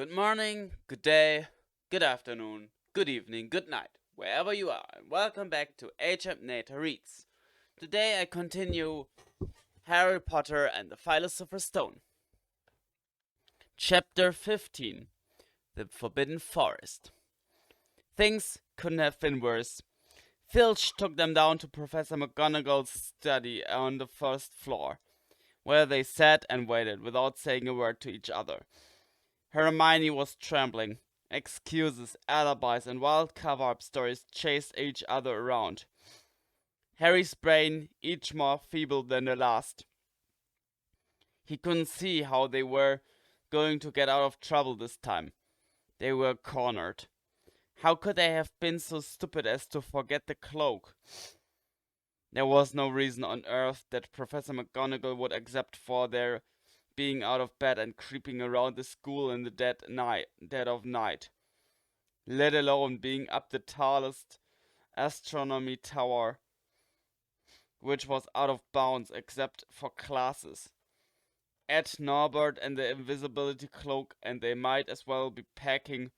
Good morning, good day, good afternoon, good evening, good night, wherever you are, and welcome back to Achampnator Reads. Today I continue Harry Potter and the Philosopher's Stone. Chapter 15 The Forbidden Forest. Things couldn't have been worse. Filch took them down to Professor McGonagall's study on the first floor, where they sat and waited without saying a word to each other. Hermione was trembling. Excuses, alibis, and wild cover-up stories chased each other around. Harry's brain, each more feeble than the last. He couldn't see how they were going to get out of trouble this time. They were cornered. How could they have been so stupid as to forget the cloak? There was no reason on earth that Professor McGonagall would accept for their being out of bed and creeping around the school in the dead of night, let alone being up the tallest astronomy tower, which was out of bounds except for classes. Add Norbert and the invisibility cloak, and they might as well be packing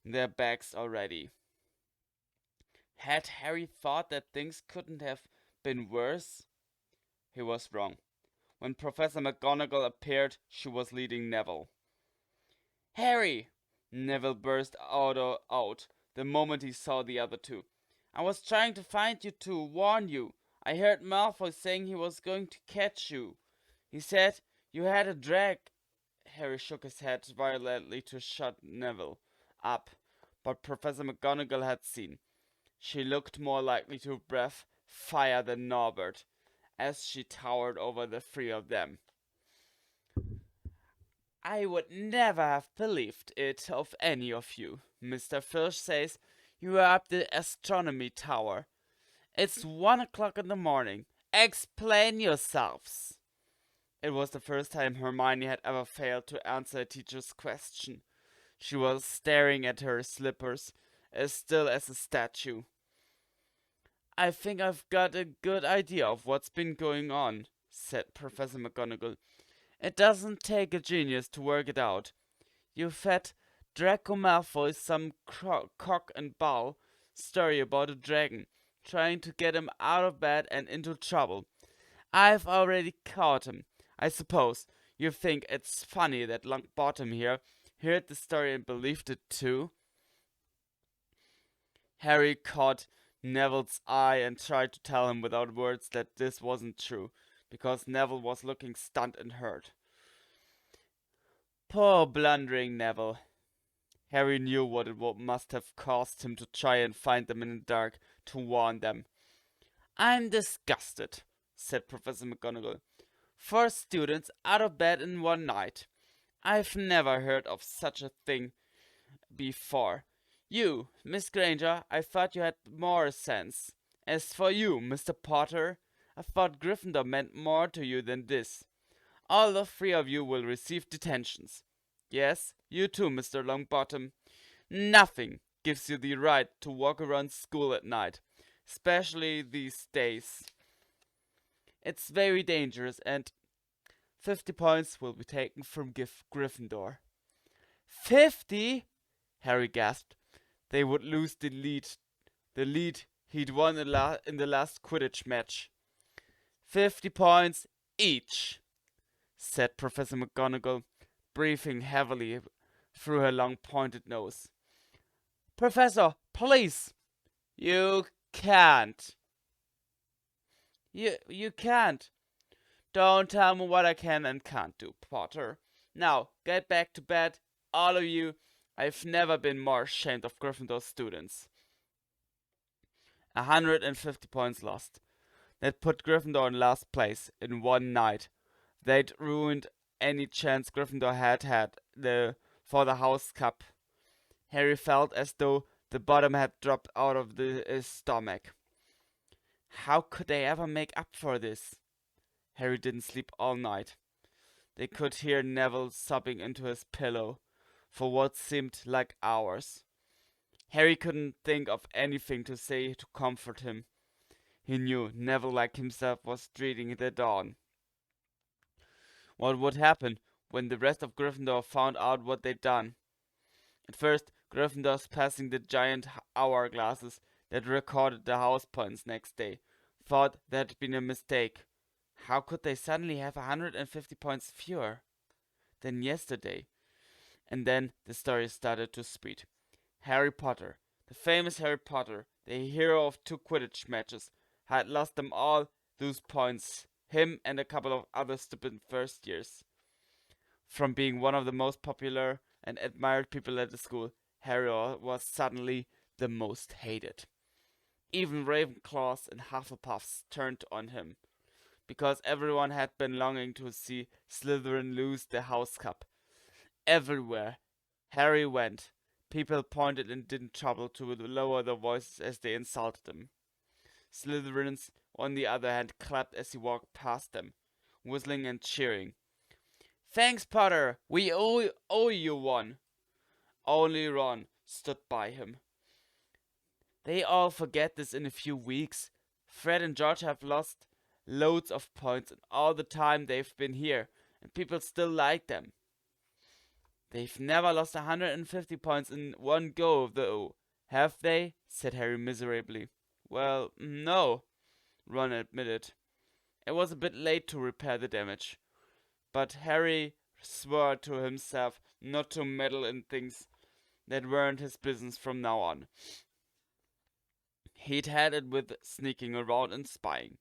their bags already. Had Harry thought that things couldn't have been worse? He was wrong. When Professor McGonagall appeared, she was leading Neville. "Harry!" Neville burst out the moment he saw the other two. "I was trying to find you to warn you. I heard Malfoy saying he was going to catch you. He said you had a drag." Harry shook his head violently to shut Neville up, but Professor McGonagall had seen. She looked more likely to breathe fire than Norbert, as she towered over the three of them. "I would never have believed it of any of you. Mr. Filch says you are up the astronomy tower. It's 1 o'clock in the morning. Explain yourselves." It was the first time Hermione had ever failed to answer a teacher's question. She was staring at her slippers, as still as a statue. "I think I've got a good idea of what's been going on," said Professor McGonagall. "It doesn't take a genius to work it out. You fed Draco Malfoy some cock and bull story about a dragon, trying to get him out of bed and into trouble. I've already caught him. I suppose you think it's funny that Longbottom here heard the story and believed it too?" Harry caught Neville's eye and tried to tell him without words that this wasn't true, because Neville was looking stunned and hurt. Poor blundering Neville. Harry knew what it must have cost him to try and find them in the dark to warn them. "I'm disgusted," said Professor McGonagall. "4 students out of bed in one night. I've never heard of such a thing before. You, Miss Granger, I thought you had more sense. As for you, Mr. Potter, I thought Gryffindor meant more to you than this. All the 3 of you will receive detentions. Yes, you too, Mr. Longbottom. Nothing gives you the right to walk around school at night, especially these days. It's very dangerous, and 50 points will be taken from Gryffindor." 50? Harry gasped. They would lose the lead he'd won in the last Quidditch match. 50 points each, said Professor McGonagall, breathing heavily through her long pointed nose. "Professor, please!" "You can't." You can't. Don't tell me what I can and can't do, Potter. Now, get back to bed, all of you. I've never been more ashamed of Gryffindor students. 150 points lost. That put Gryffindor in last place in one night. They'd ruined any chance Gryffindor had for the House Cup. Harry felt as though the bottom had dropped out of his stomach. How could they ever make up for this? Harry didn't sleep all night. They could hear Neville sobbing into his pillow for what seemed like hours. Harry couldn't think of anything to say to comfort him. He knew Neville, like himself, was dreading the dawn. What would happen when the rest of Gryffindor found out what they'd done? At first, Gryffindors, passing the giant hourglasses that recorded the house points next day, thought that had been a mistake. How could they suddenly have 150 points fewer than yesterday? And then the story started to spread. Harry Potter, the famous Harry Potter, the hero of 2 Quidditch matches, had lost them all those points, him and a couple of other stupid first years. From being one of the most popular and admired people at the school, Harry was suddenly the most hated. Even Ravenclaws and Hufflepuffs turned on him, because everyone had been longing to see Slytherin lose the House Cup. Everywhere Harry went, people pointed and didn't trouble to lower their voices as they insulted him. Slytherins, on the other hand, clapped as he walked past them, whistling and cheering. Thanks, Potter! We owe you one! Only Ron stood by him. They all forget this in a few weeks. Fred and George have lost loads of points in all the time they've been here, and people still like them. They've never lost 150 points in one go, though, have they? Said Harry miserably. Well, no, Ron admitted. It was a bit late to repair the damage, but Harry swore to himself not to meddle in things that weren't his business from now on. He'd had it with sneaking around and spying.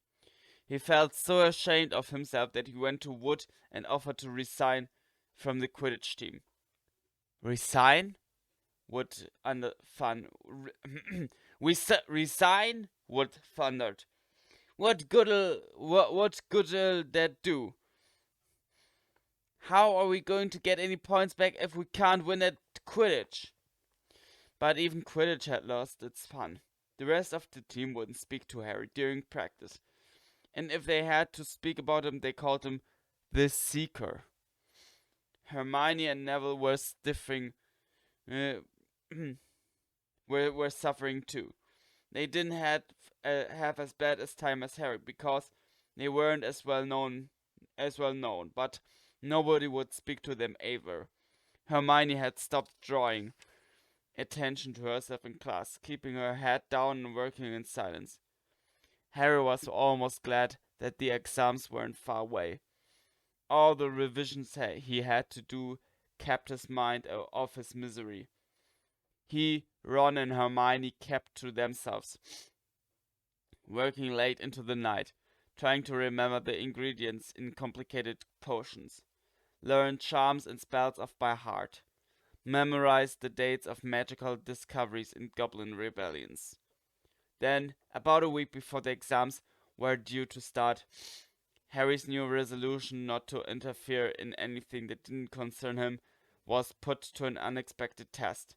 He felt so ashamed of himself that he went to Wood and offered to resign from the Quidditch team. Resign? Wood resign? Wood thundered. What good'll that do? How are we going to get any points back if we can't win at Quidditch? But even Quidditch had lost its fun. The rest of the team wouldn't speak to Harry during practice, and if they had to speak about him, they called him the Seeker. Hermione and Neville were were suffering too. They didn't have as bad a time as Harry because they weren't as well known, but nobody would speak to them either. Hermione had stopped drawing attention to herself in class, keeping her head down and working in silence. Harry was almost glad that the exams weren't far away. All the revisions he had to do kept his mind off his misery. He, Ron, and Hermione kept to themselves, working late into the night, trying to remember the ingredients in complicated potions, learn charms and spells off by heart, memorized the dates of magical discoveries in goblin rebellions. Then, about a week before the exams were due to start, Harry's new resolution not to interfere in anything that didn't concern him was put to an unexpected test.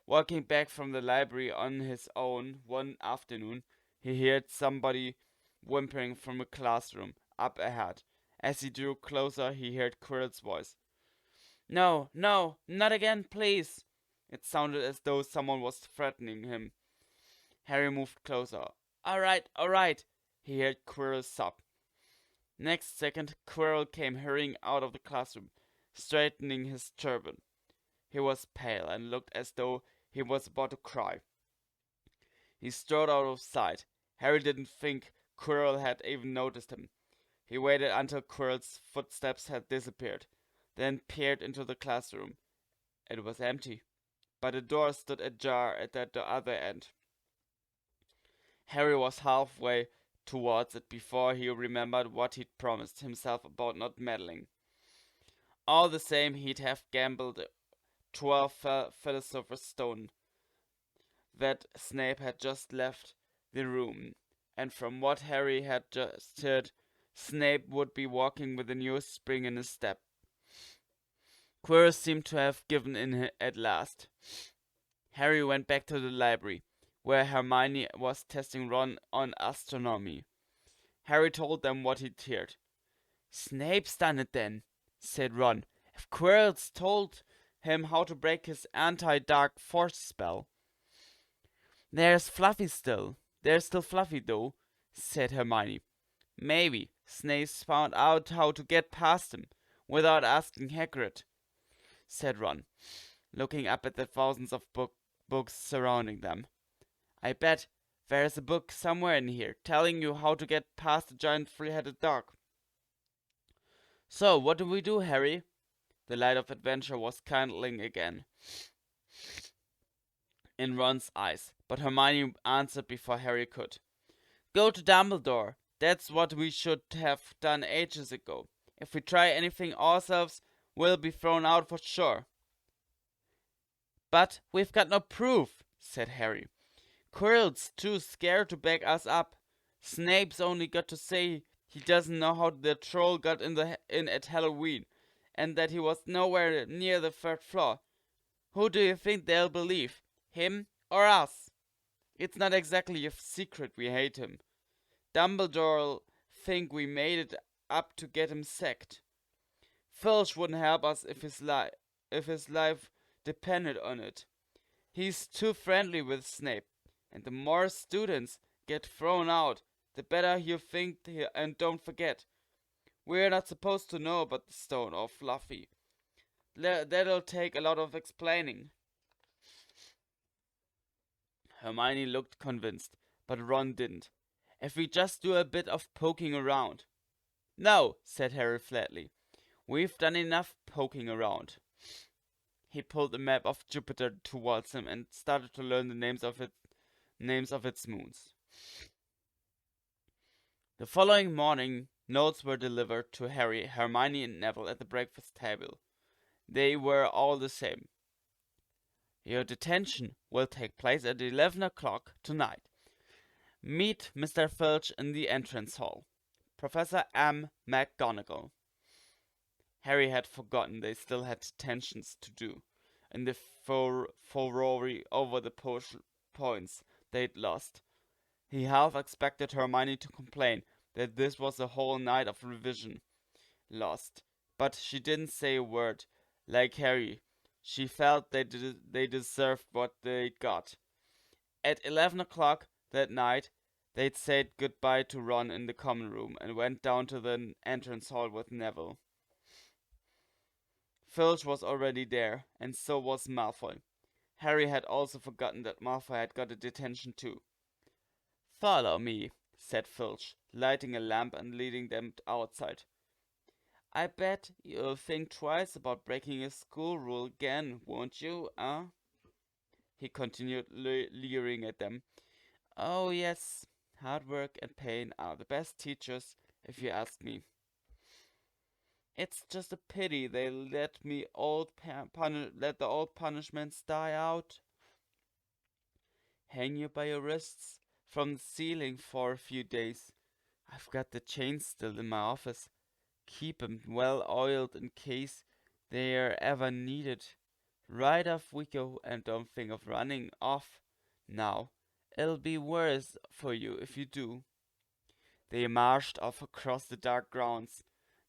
Walking back from the library on his own one afternoon, he heard somebody whimpering from a classroom up ahead. As he drew closer, he heard Quirrell's voice. No, no, not again, please. It sounded as though someone was threatening him. Harry moved closer. All right, he heard Quirrell sob. Next second, Quirrell came hurrying out of the classroom, straightening his turban. He was pale and looked as though he was about to cry. He strode out of sight. Harry didn't think Quirrell had even noticed him. He waited until Quirrell's footsteps had disappeared, then peered into the classroom. It was empty, but a door stood ajar at the other end. Harry was halfway towards it before he remembered what he'd promised himself about not meddling. All the same, he'd have gambled 12 Philosopher's Stone that Snape had just left the room, and from what Harry had just heard, Snape would be walking with a new spring in his step. Quirrell seemed to have given in at last. Harry went back to the library, where Hermione was testing Ron on astronomy. Harry told them what he'd heard. Snape's done it then, said Ron. If Quirrell's told him how to break his anti-dark force spell. There's still Fluffy though, said Hermione. Maybe Snape's found out how to get past him without asking Hagrid, said Ron. looking up at the thousands of books surrounding them. I bet there's a book somewhere in here telling you how to get past the giant three-headed dog. So, what do we do, Harry? The light of adventure was kindling again in Ron's eyes, but Hermione answered before Harry could. Go to Dumbledore. That's what we should have done ages ago. If we try anything ourselves, we'll be thrown out for sure. But we've got no proof, said Harry. Quirrell's too scared to back us up. Snape's only got to say he doesn't know how the troll got in at Halloween, and that he was nowhere near the third floor. Who do you think they'll believe? Him or us? It's not exactly a secret we hate him. Dumbledore'll think we made it up to get him sacked. Filch wouldn't help us if his life depended on it. He's too friendly with Snape, and the more students get thrown out, the better he'll think. And don't forget, we're not supposed to know about the stone or Fluffy. That'll take a lot of explaining. Hermione looked convinced, but Ron didn't. If we just do a bit of poking around. No, said Harry flatly. We've done enough poking around. He pulled a map of Jupiter towards him and started to learn the names of its moons. The following morning, notes were delivered to Harry, Hermione, and Neville at the breakfast table. They were all the same. Your detention will take place at 11 o'clock tonight. Meet Mr. Filch in the entrance hall. Professor M. McGonagall. Harry had forgotten they still had detentions to do, in the furore over the points they'd lost. He half expected Hermione to complain that this was a whole night of revision lost, but she didn't say a word. Like Harry, she felt they deserved what they got. At 11 o'clock that night, they'd said goodbye to Ron in the common room and went down to the entrance hall with Neville. Filch was already there, and so was Malfoy. Harry had also forgotten that Malfoy had got a detention too. Follow me, said Filch, lighting a lamp and leading them outside. I bet you'll think twice about breaking a school rule again, won't you, He continued, leering at them. Oh yes, hard work and pain are the best teachers, if you ask me. It's just a pity they let the old punishments die out. Hang you by your wrists from the ceiling for a few days. I've got the chains still in my office. Keep 'em well oiled in case they're ever needed. Right off we go, and don't think of running off now. It'll be worse for you if you do. They marched off across the dark grounds.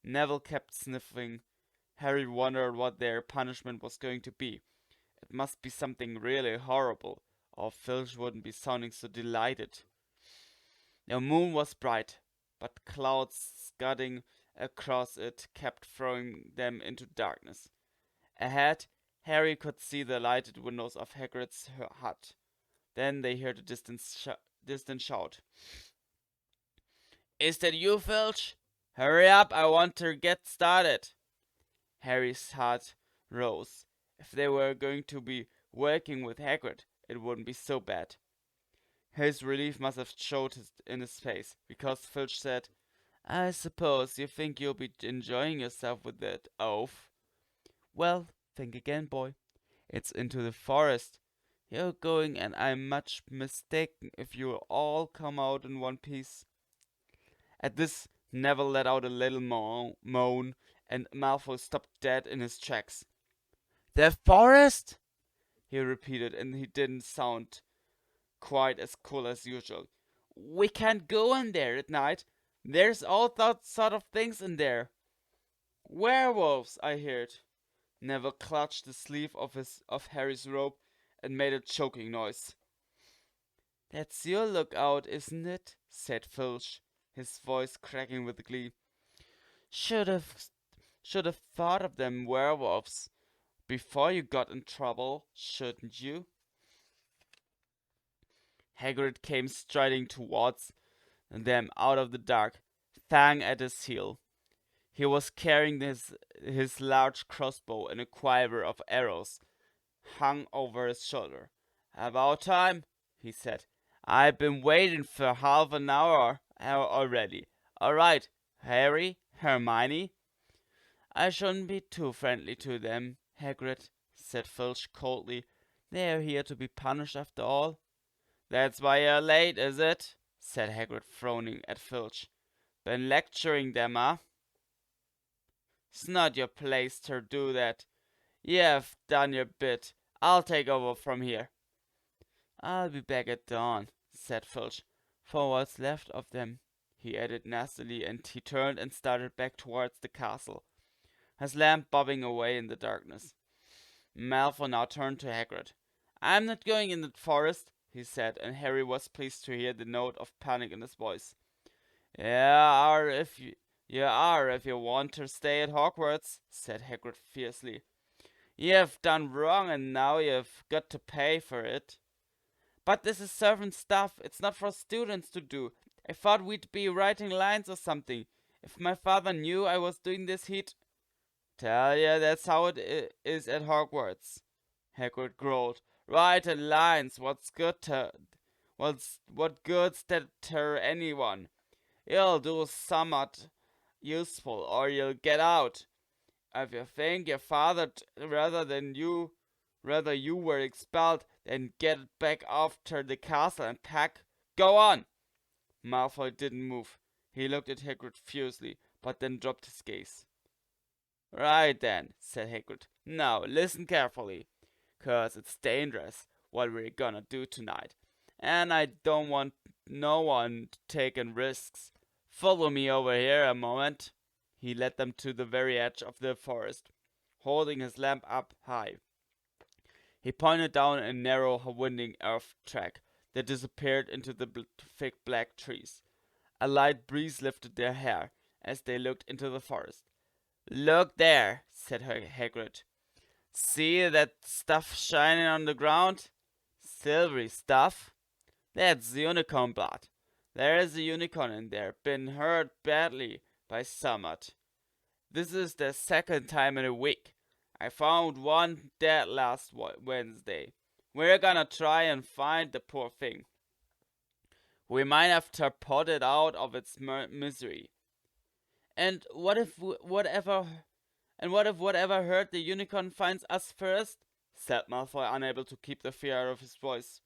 Neville kept sniffing. Harry wondered what their punishment was going to be. It must be something really horrible, or Filch wouldn't be sounding so delighted. The moon was bright, but clouds scudding across it kept throwing them into darkness. Ahead, Harry could see the lighted windows of Hagrid's hut. Then they heard a distant shout. Is that you, Filch? Hurry up, I want to get started. Harry's heart rose. If they were going to be working with Hagrid, it wouldn't be so bad. His relief must have showed in his face, because Filch said, I suppose you think you'll be enjoying yourself with that oaf. Well, think again, boy. It's into the forest. You're going, and I'm much mistaken if you'll all come out in one piece. At this, Neville let out a little moan, and Malfoy stopped dead in his tracks. The forest? He repeated, and he didn't sound quite as cool as usual. We can't go in there at night. There's all that sort of things in there. Werewolves, I heard. Neville clutched the sleeve of Harry's robe and made a choking noise. That's your lookout, isn't it? Said Filch, his voice cracking with glee. Should have thought of them werewolves. before you got in trouble, shouldn't you? Hagrid came striding towards them out of the dark, Fang at his heel. He was carrying his large crossbow and a quiver of arrows hung over his shoulder. About time, he said. I've been waiting for half an hour already. All right, Harry, Hermione. I shouldn't be too friendly to them, Hagrid, said Filch coldly. They are here to be punished after all. That's why you're late, is it? Said Hagrid, frowning at Filch. Been lecturing them, huh? It's not your place to do that. You've done your bit. I'll take over from here. I'll be back at dawn, said Filch. For what's left of them, he added nastily, and he turned and started back towards the castle, his lamp bobbing away in the darkness. Malfoy now turned to Hagrid. I'm not going in the forest, he said, and Harry was pleased to hear the note of panic in his voice. You are if you want to stay at Hogwarts, said Hagrid fiercely. You've done wrong and now you've got to pay for it. But this is servant stuff, it's not for students to do. I thought we'd be writing lines or something. If my father knew I was doing this, he'd... Tell ya, that's how it is at Hogwarts, Hagrid growled. Writing lines, what good's that to anyone? You'll do somewhat useful, or you'll get out. If you think your father rather you were expelled, then get back after the castle and pack. Go on! Malfoy didn't move. He looked at Hagrid fiercely, but then dropped his gaze. Right then, said Hagrid. Now, listen carefully, 'cause it's dangerous what we're gonna do tonight. And I don't want no one taking risks. Follow me over here a moment. He led them to the very edge of the forest, holding his lamp up high. He pointed down a narrow, winding earth track that disappeared into the thick black trees. A light breeze lifted their hair as they looked into the forest. Look there, said Hagrid. See that stuff shining on the ground? Silvery stuff? That's unicorn blood. There is a unicorn in there, been hurt badly by Summit. This is the second time in a week. I found one dead last Wednesday. We're gonna try and find the poor thing. We might have to pot it out of its misery. And what if whatever hurt the unicorn finds us first? Said Malfoy, unable to keep the fear out of his voice.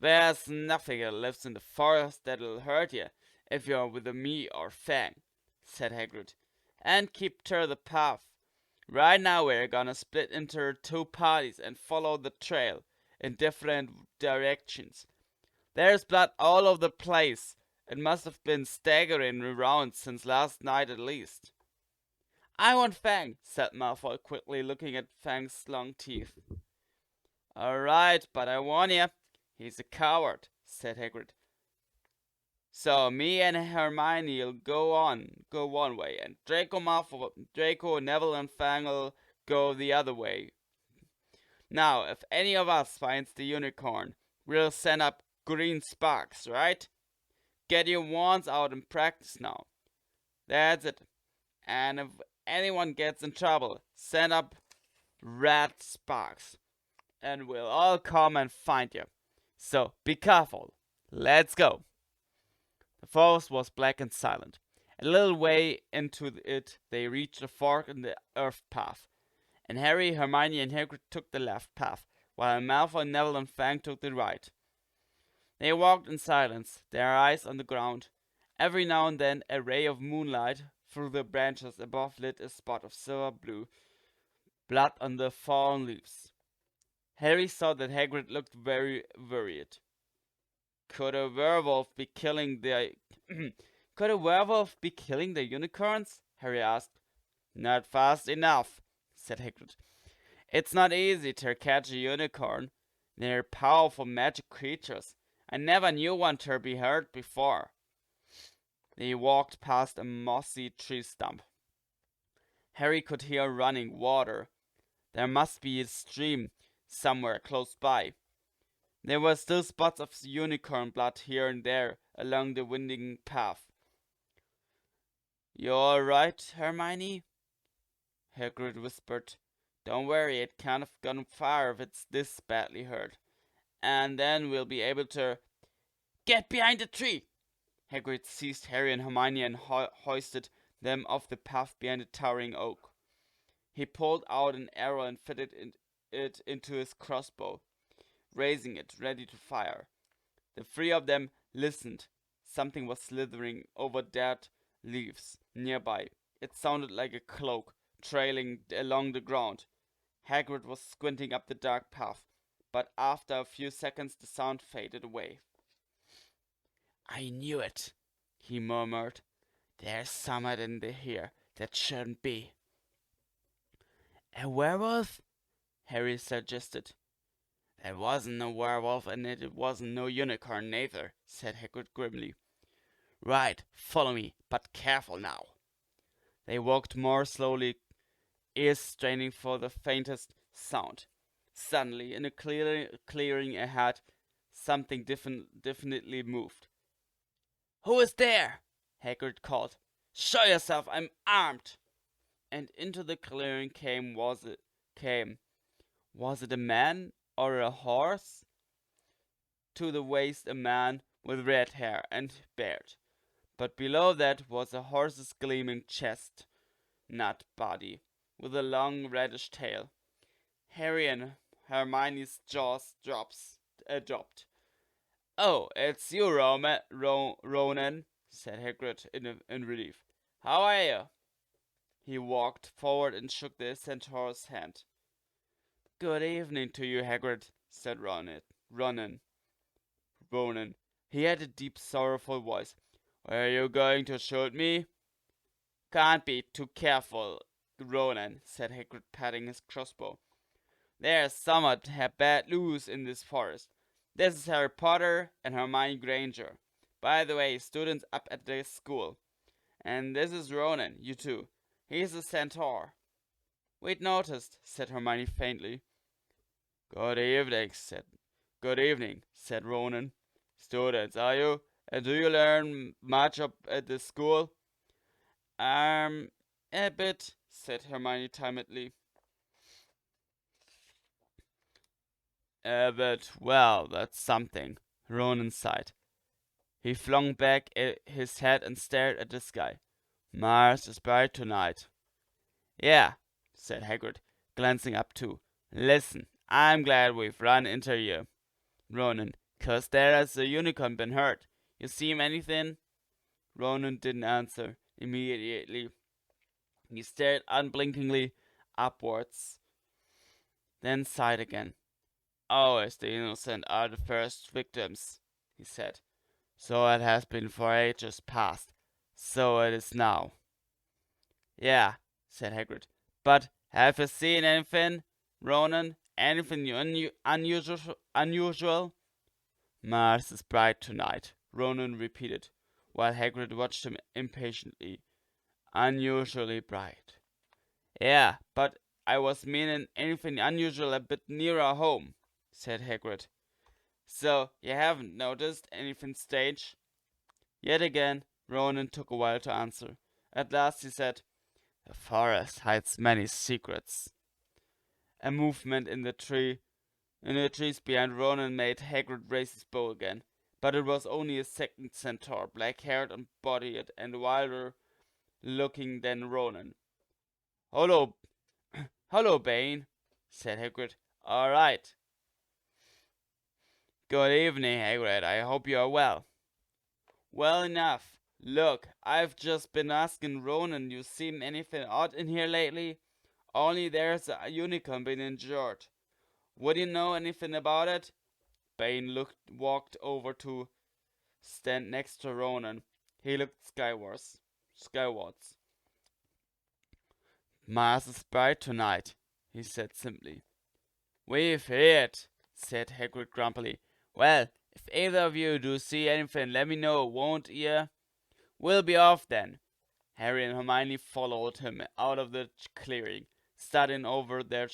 There's nothing that lives in the forest that'll hurt you if you're with me or Fang, said Hagrid. And keep to the path. Right now we're gonna split into two parties and follow the trail in different directions. There's blood all over the place. It must have been staggering around since last night at least. I want Fang, said Malfoy quickly, looking at Fang's long teeth. Alright, but I warn you, he's a coward, said Hagrid. So me and Hermione'll go one way, and Draco, Neville, and Fang'll go the other way. Now, if any of us finds the unicorn, we'll send up green sparks, right? Get your wands out and practice now. That's it. And if anyone gets in trouble, send up red sparks, and we'll all come and find you. So be careful. Let's go. The forest was black and silent. A little way into it, they reached a fork in the earth path, and Harry, Hermione, and Hagrid took the left path, while Malfoy, Neville, and Fang took the right. They walked in silence, their eyes on the ground. Every now and then, a ray of moonlight through the branches above lit a spot of silver blue blood on the fallen leaves. Harry saw that Hagrid looked very worried. Could a werewolf be killing the unicorns? Harry asked. Not fast enough, said Hagrid. It's not easy to catch a unicorn. They're powerful magic creatures. I never knew one to be hurt before. They walked past a mossy tree stump. Harry could hear running water. There must be a stream somewhere close by. There were still spots of unicorn blood here and there along the winding path. "You all right, Hermione?" Hagrid whispered. "Don't worry, it can't have gone far if it's this badly hurt. And then we'll be able to—" "Get behind the tree!" Hagrid seized Harry and Hermione and hoisted them off the path behind the towering oak. He pulled out an arrow and fitted it into his crossbow, raising it, ready to fire. The three of them listened. Something was slithering over dead leaves nearby. It sounded like a cloak trailing along the ground. Hagrid was squinting up the dark path, but after a few seconds the sound faded away. "I knew it," he murmured. "There's something in here that shouldn't be." "A werewolf?" Harry suggested. "There wasn't no werewolf, and it wasn't no unicorn neither," said Hagrid grimly. "Right, follow me, but careful now." They walked more slowly, ears straining for the faintest sound. Suddenly, in a clearing ahead, something definitely moved. "Who is there?" Hagrid called. "Show yourself, I'm armed." And into the clearing was it a man or a horse? To the waist a man with red hair and beard, but below that was a horse's gleaming chest, nut body, with a long reddish tail. Harry and Hermione's jaws dropped. "Oh, it's you, Ronan," said Hagrid in relief. "How are you?" He walked forward and shook the centaur's hand. "Good evening to you, Hagrid," said Ronan. He had a deep, sorrowful voice. "Are you going to shoot me?" "Can't be too careful, Ronan," said Hagrid, patting his crossbow. "There's somewhat bad loose in this forest. This is Harry Potter and Hermione Granger. By the way, students up at the school. And this is Ronan, you two. He's a centaur." "We'd noticed," said Hermione faintly. Good evening, said Ronan. "Students, are you? And do you learn much up at the school?" A bit," said Hermione timidly. "A bit. Well, that's something," Ronan sighed. He flung back his head and stared at the sky. "Mars is bright tonight." "Yeah," said Hagrid, glancing up too. "Listen, I'm glad we've run into you, Ronan, 'cause there's a unicorn been hurt. You see him anything?" Ronan didn't answer immediately. He stared unblinkingly upwards, then sighed again. "Always the innocent are the first victims," he said. "So it has been for ages past. So it is now." "Yeah," said Hagrid. "But have you seen anything, Ronan? Anything unusual?" "Mars is bright tonight," Ronan repeated, while Hagrid watched him impatiently. "Unusually bright." "Yeah, but I was meaning anything unusual a bit nearer home," said Hagrid. "So you haven't noticed anything strange?" Yet again, Ronan took a while to answer. At last he said, "The forest hides many secrets." A movement in the trees behind Ronan made Hagrid raise his bow again. But it was only a second centaur, black-haired and bodied and wilder looking than Ronan. "Hello, hello, Bane," said Hagrid. "All right." "Good evening, Hagrid. I hope you are well." "Well enough. Look, I've just been asking Ronan, you seen anything odd in here lately? Only there's a unicorn been injured. Would you know anything about it?" Bane walked over to stand next to Ronan. He looked skywards. "Mars is bright tonight," he said simply. "We've heard," said Hagrid grumpily. "Well, if either of you do see anything, let me know, won't ye? We'll be off then." Harry and Hermione followed him out of the clearing. staring over their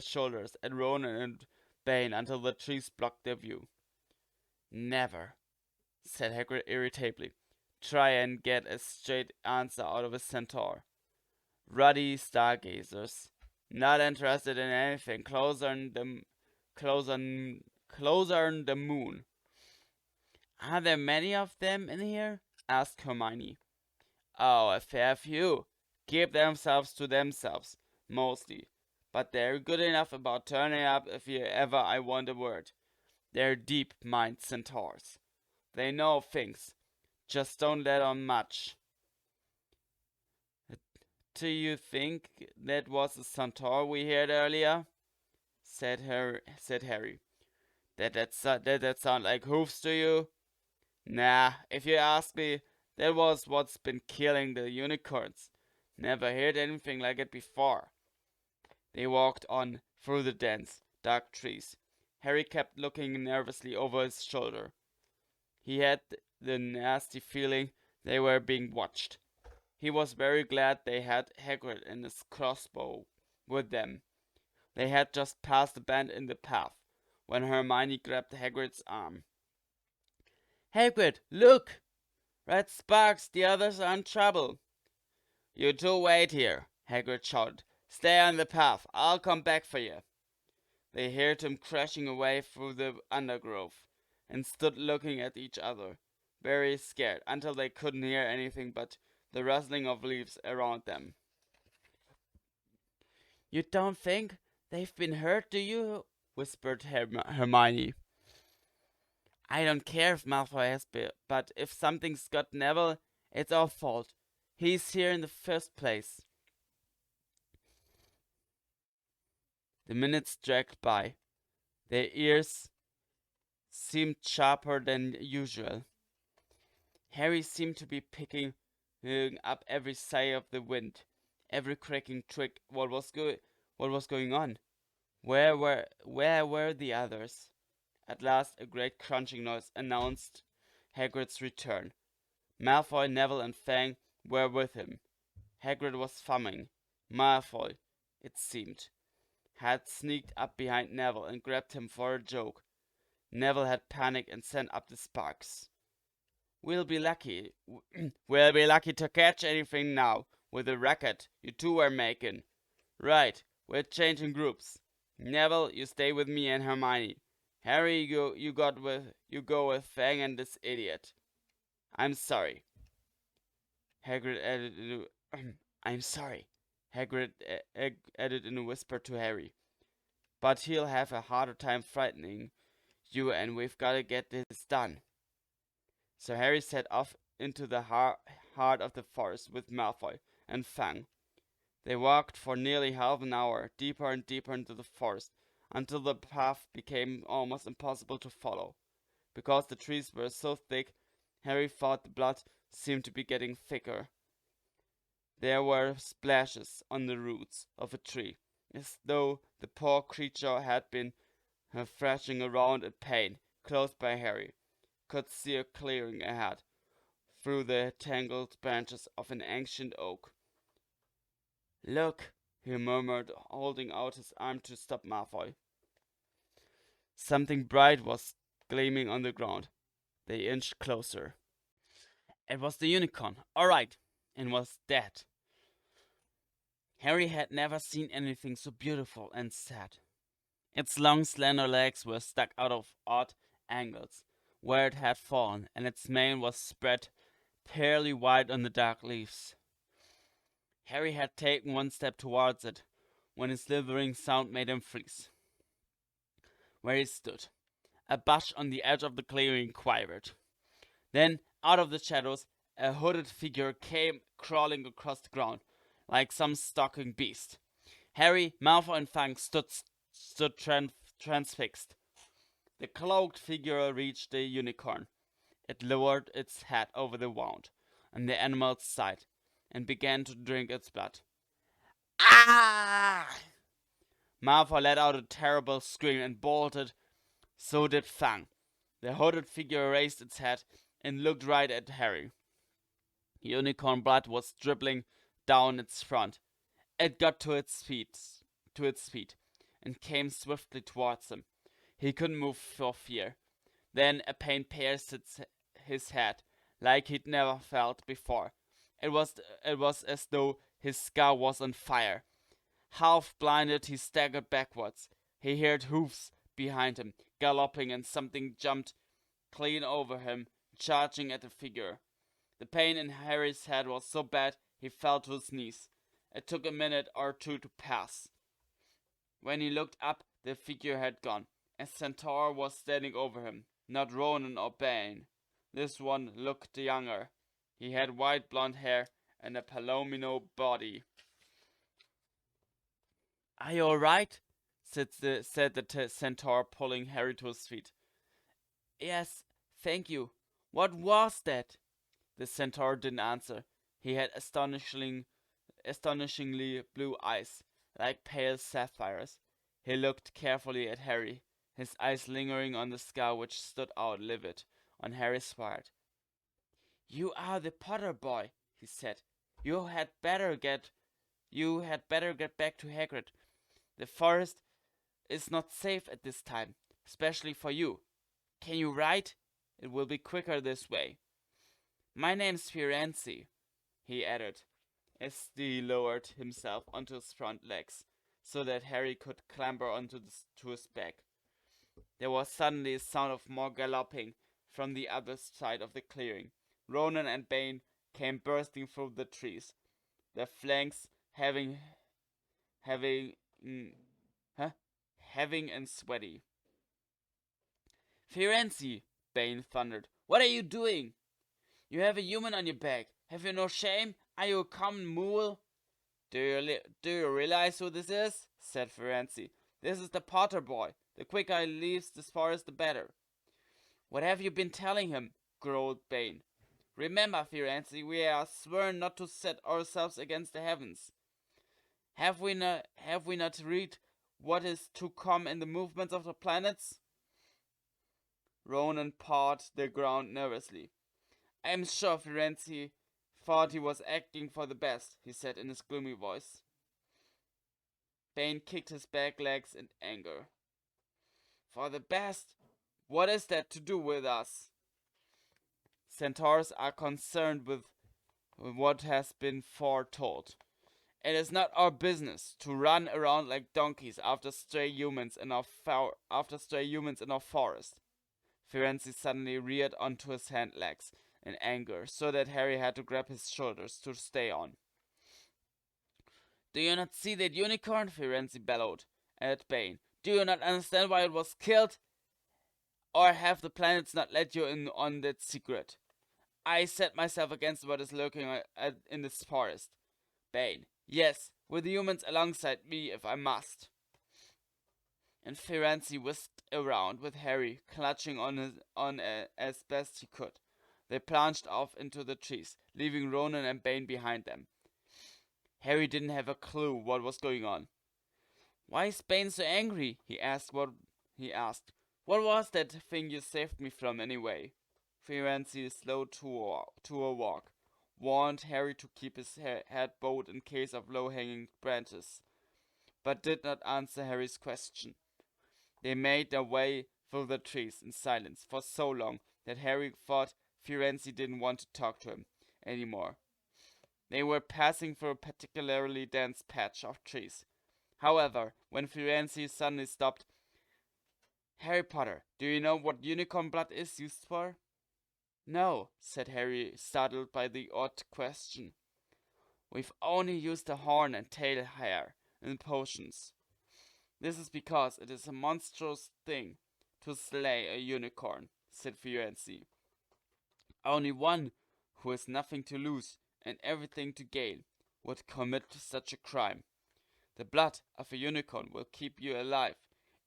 shoulders at Ronan and Bane until the trees blocked their view. Never, said Hagrid irritably. Try and get a straight answer out of a centaur. Ruddy stargazers, not interested in anything closer than the moon. Are there many of them in here? Asked Hermione. Oh, a fair few. Keep themselves to themselves, mostly. But they're good enough about turning up if ever I want a word. They're deep-minded centaurs. They know things. Just don't let on much. Do you think that was the centaur we heard earlier? Said Harry. That sound like hoofs to you? Nah, if you ask me, that was what's been killing the unicorns. Never heard anything like it before. They walked on through the dense, dark trees. Harry kept looking nervously over his shoulder. He had the nasty feeling they were being watched. He was very glad they had Hagrid and his crossbow with them. They had just passed a bend in the path when Hermione grabbed Hagrid's arm. Hagrid, look! Red sparks, the others are in trouble. You two wait here, Hagrid shouted. Stay on the path, I'll come back for you. They heard him crashing away through the undergrowth and stood looking at each other, very scared, until they couldn't hear anything but the rustling of leaves around them. You don't think they've been hurt, do you? Whispered Hermione. I don't care if Malfoy has been, but if something's got Neville, it's our fault. He's here in the first place. The minutes dragged by. Their ears seemed sharper than usual. Harry seemed to be picking up every sigh of the wind, every cracking twig. What was going on? Where were the others? At last, a great crunching noise announced Hagrid's return. Malfoy, Neville, and Fang were with him. Hagrid was fumbling. Malfoy, it seemed, had sneaked up behind Neville and grabbed him for a joke. Neville had panicked and sent up the sparks. We'll be lucky to catch anything now with the racket you two were making. Right, we're changing groups. Neville, you stay with me and Hermione. Harry, you go with Fang and this idiot. I'm sorry. Hagrid added. I'm sorry. Hagrid added in a whisper to Harry. But he'll have a harder time frightening you, and we've got to get this done. So Harry set off into the heart of the forest with Malfoy and Fang. They walked for nearly half an hour, deeper and deeper into the forest, until the path became almost impossible to follow. Because the trees were so thick, Harry thought the blood seemed to be getting thicker. There were splashes on the roots of a tree, as though the poor creature had been thrashing around in pain. Close by, Harry could see a clearing ahead, through the tangled branches of an ancient oak. Look, he murmured, holding out his arm to stop Malfoy. Something bright was gleaming on the ground. They inched closer. It was the unicorn, all right, and was dead. Harry had never seen anything so beautiful and sad. Its long, slender legs were stuck out of odd angles where it had fallen, and its mane was spread pearly white on the dark leaves. Harry had taken one step towards it when a slithering sound made him freeze. Where he stood, a bush on the edge of the clearing quivered. Then, out of the shadows, a hooded figure came crawling across the ground, like some stalking beast. Harry, Malfoy, and Fang stood transfixed. The cloaked figure reached the unicorn. It lowered its head over the wound on the animal's side and began to drink its blood. Ah! Malfoy let out a terrible scream and bolted. So did Fang. The hooded figure raised its head and looked right at Harry. Unicorn blood was dribbling down its front, It got to its feet, and came swiftly towards him. He couldn't move for fear. Then a pain pierced his head, like he'd never felt before. It was as though his skull was on fire. Half blinded, he staggered backwards. He heard hoofs behind him, galloping, and something jumped clean over him, charging at the figure. The pain in Harry's head was so bad he fell to his knees. It took a minute or two to pass. When he looked up, the figure had gone. A centaur was standing over him, not Ronan or Bane. This one looked younger. He had white blonde hair and a palomino body. "Are you alright?" said the centaur, pulling Harry to his feet. "Yes, thank you. What was that?" The centaur didn't answer. He had astonishingly blue eyes, like pale sapphires. He looked carefully at Harry, his eyes lingering on the scar which stood out livid on Harry's forehead. "You are the Potter boy," he said. You had better get back to Hagrid. The forest is not safe at this time, especially for you. Can you ride? It will be quicker this way." "My name's Firenze," he added, as he lowered himself onto his front legs, so that Harry could clamber to his back. There was suddenly a sound of more galloping from the other side of the clearing. Ronan and Bane came bursting through the trees, their flanks having, heaving and sweaty. "Firenze!" Bane thundered. "What are you doing? You have a human on your back. Have you no shame? Are you a common mule?" Do you realize who this is?" said Firenze. "This is the Potter boy. The quicker he leaves this forest, the better." "What have you been telling him?" growled Bane. "Remember, Firenze, we are sworn not to set ourselves against the heavens. Have we not read what is to come in the movements of the planets?" Ronan pawed the ground nervously. "I am sure Firenze thought he was acting for the best," he said in his gloomy voice. Bane kicked his back legs in anger. "For the best? What is that to do with us? Centaurs are concerned with what has been foretold. It is not our business to run around like donkeys after stray humans in our forest." Firenze suddenly reared onto his hind legs in anger, so that Harry had to grab his shoulders to stay on. "Do you not see that unicorn?" Firenze bellowed at Bane. "Do you not understand why it was killed? Or have the planets not let you in on that secret? I set myself against what is lurking in this forest. Bane, yes, with humans alongside me if I must." And Firenze whisked around with Harry clutching as best he could. They plunged off into the trees, leaving Ronan and Bane behind them. Harry didn't have a clue what was going on. "Why is Bane so angry?" he asked. What was that thing you saved me from, anyway?" Firenze slowed to a walk, warned Harry to keep his head bowed in case of low-hanging branches, but did not answer Harry's question. They made their way through the trees in silence for so long that Harry thought Firenze didn't want to talk to him anymore. They were passing through a particularly dense patch of trees. However, when Firenze suddenly stopped, "Harry Potter, do you know what unicorn blood is used for?" "No," said Harry, startled by the odd question. "We've only used the horn and tail hair in potions. This is because it is a monstrous thing to slay a unicorn," said Firenze. "Only one who has nothing to lose and everything to gain would commit such a crime. The blood of a unicorn will keep you alive,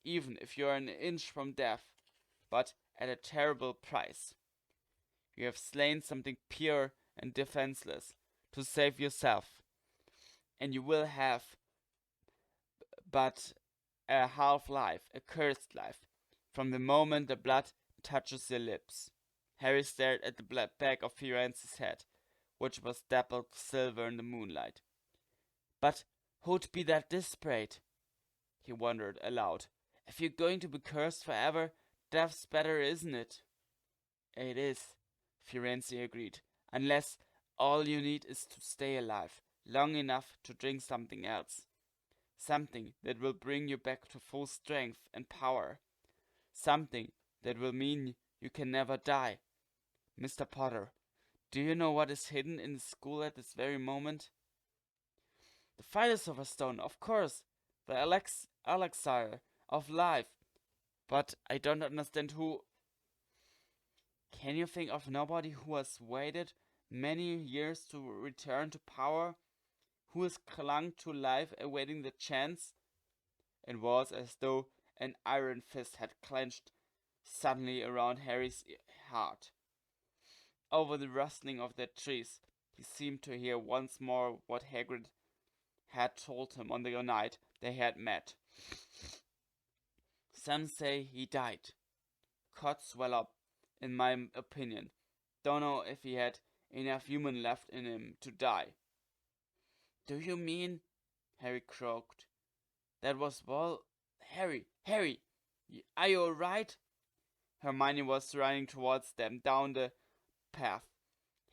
even if you are an inch from death, but at a terrible price. You have slain something pure and defenseless to save yourself, and you will have but a half-life, a cursed life, from the moment the blood touches your lips." Harry stared at the back of Firenze's head, which was dappled silver in the moonlight. "But Who'd be that desperate? He wondered aloud. If you're going to be cursed forever, death's better, isn't it? It is, Firenze agreed, unless all you need is to stay alive long enough to drink something else. Something that will bring you back to full strength and power. Something that will mean you can never die. Mr. Potter, do you know what is hidden in the school at this very moment? The Philosopher Stone, of course. The elixir of life. But I don't understand who... Can you think of nobody who has waited many years to return to power? Who has clung to life awaiting the chance? It was as though an iron fist had clenched suddenly around Harry's heart. Over the rustling of the trees, he seemed to hear once more what Hagrid had told him on the night they had met. Some say he died. Could swell up, in my opinion. Don't know if he had enough human left in him to die. Do you mean? Harry croaked. That was Harry, are you alright? Hermione was running towards them down the path,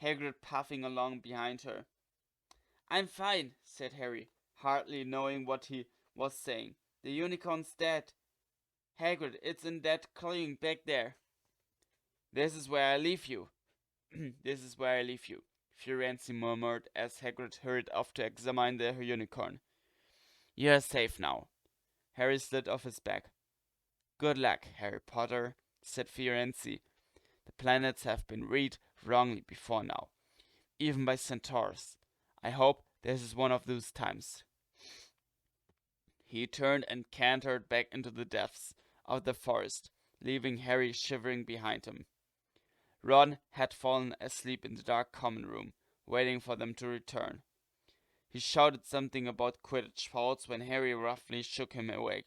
Hagrid puffing along behind her. I'm fine, said Harry, hardly knowing what he was saying. The unicorn's dead. Hagrid, it's in that clearing back there. This is where I leave you. This is where I leave you, Firenze murmured as Hagrid hurried off to examine the unicorn. You're safe now. Harry slid off his back. Good luck, Harry Potter, said Firenze. The planets have been read wrongly before now, even by centaurs. I hope this is one of those times. He turned and cantered back into the depths of the forest, leaving Harry shivering behind him. Ron had fallen asleep in the dark common room, waiting for them to return. He shouted something about Quidditch faults when Harry roughly shook him awake.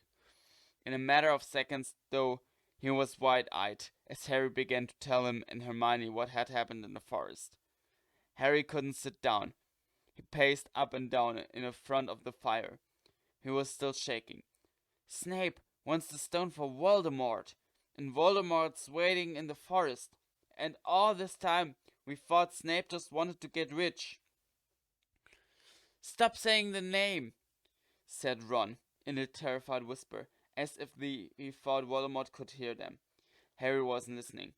In a matter of seconds, though, he was wide-eyed as Harry began to tell him and Hermione what had happened in the forest. Harry couldn't sit down. He paced up and down in front of the fire. He was still shaking. Snape wants the stone for Voldemort, and Voldemort's waiting in the forest. And all this time, we thought Snape just wanted to get rich. Stop saying the name, said Ron, in a terrified whisper, as if he thought Voldemort could hear them. Harry wasn't listening.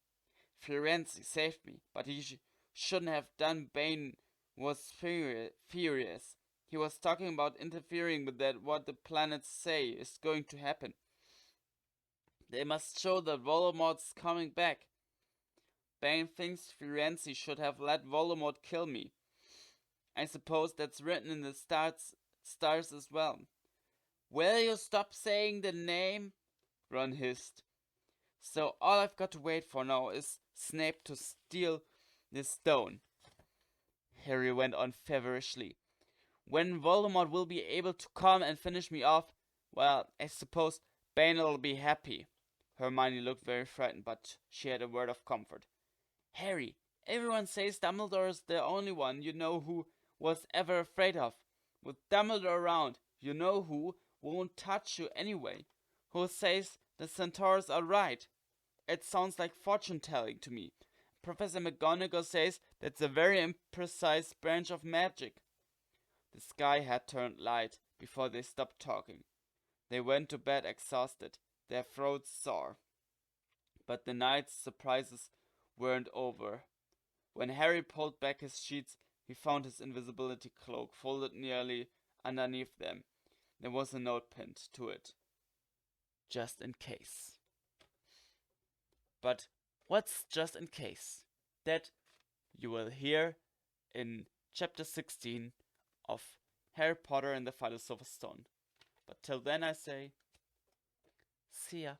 Firenze saved me, but he shouldn't have done. Bane was furious. He was talking about interfering with what the planets say is going to happen. They must show that Voldemort's coming back. Bane thinks Firenze should have let Voldemort kill me. I suppose that's written in the stars as well. Will you stop saying the name? Ron hissed. So all I've got to wait for now is Snape to steal the stone. Harry went on feverishly. When Voldemort will be able to come and finish me off, well, I suppose Bane'll be happy. Hermione looked very frightened, but she had a word of comfort. Harry, everyone says Dumbledore is the only one you know who was ever afraid of. With Dumbledore around, you know who won't touch you anyway. Who says the centaurs are right. It sounds like fortune-telling to me. Professor McGonagall says that's a very imprecise branch of magic. The sky had turned light before they stopped talking. They went to bed exhausted, their throats sore. But the night's surprises weren't over. When Harry pulled back his sheets, he found his invisibility cloak folded nearly underneath them. There was a note pinned to it. Just in case. But what's just in case? That you will hear in chapter 16 of Harry Potter and the Philosopher's Stone. But till then I say, see ya.